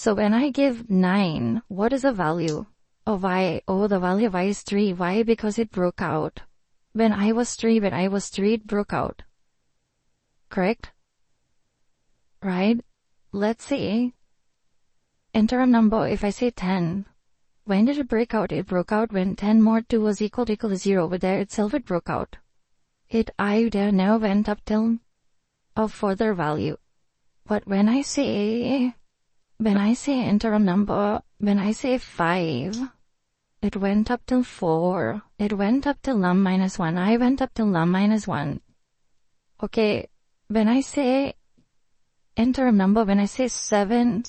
So when I give 9, what is the value of y? Oh, the value of y is 3. Why? Because it broke out. When I was 3, it broke out. Correct? Right? Let's say, enter a number. If I say 10, when did it break out? It broke out when 10 more 2 was equal to 0. But there itself it broke out. I there now went up till a further value. But when I say enter a number, when I say 5, it went up till 4. It went up till num minus 1. I went up till num minus 1. Okay, when I say enter a number, when I say 7,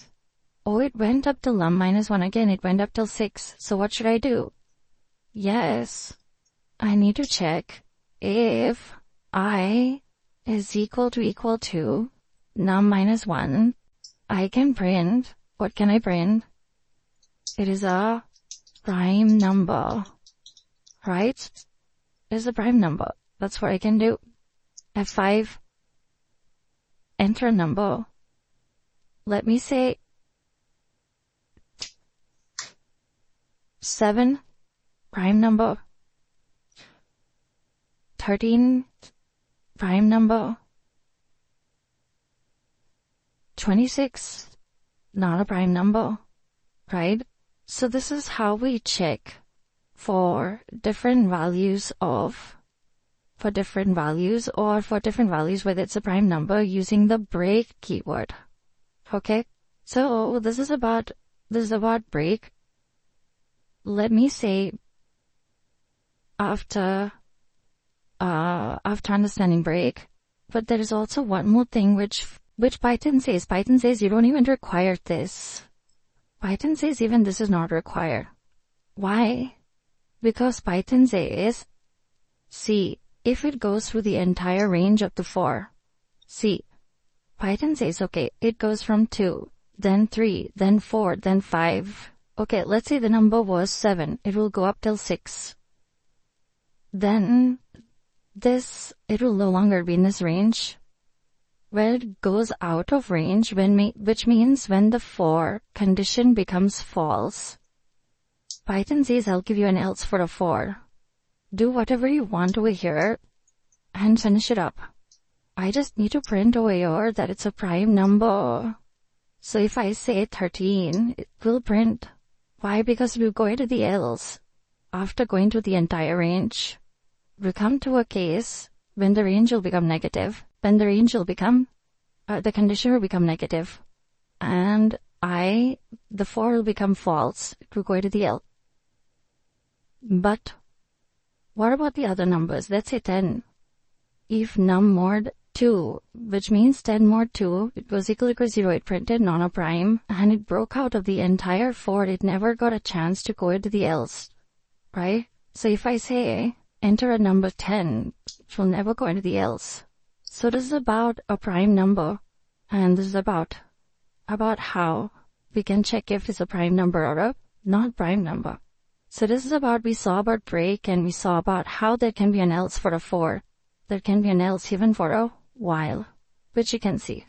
oh, it went up till num minus 1 again. It went up till 6. So what should I do? Yes, I need to check if I is equal to num minus 1. I can print. What can I print? It is a prime number, right? It is a prime number. That's what I can do. F5, enter a number. Let me say 7, prime number. 13, prime number. 26, not a prime number, right? So this is how we check for different values or for different values whether it's a prime number using the break keyword. Okay, so this is about break. Let me say after understanding break, but there is also one more thing which Python says. Python says you don't even require this. Python says even this is not required. Why? Because Python says, see, if it goes through the entire range up to 4, see, Python says, okay, it goes from 2, then 3, then 4, then 5. Okay, let's say the number was 7. It will go up till 6. Then it will no longer be in this range. Where it goes out of range, which means when the 4 condition becomes false. Python says, I'll give you an else for a 4. Do whatever you want over here and finish it up. I just need to print over here that it's a prime number. So if I say 13, it will print. Why? Because we'll go into the else. After going to the entire range, we'll come to a case when the range will become negative. When the range will become, the condition will become negative. And the 4 will become false. It will go to the else. But what about the other numbers? Let's say 10. If num mod 2, which means 10 mod 2, it was equal to 0, it printed non a prime, and it broke out of the entire 4. It never got a chance to go into the else, right? So if I say enter a number 10, it will never go into the else. So this is about a prime number, and this is about how we can check if it's a prime number or a not prime number. So this is we saw about break, and we saw about how there can be an else for a 4. There can be an else even for a while, which you can see.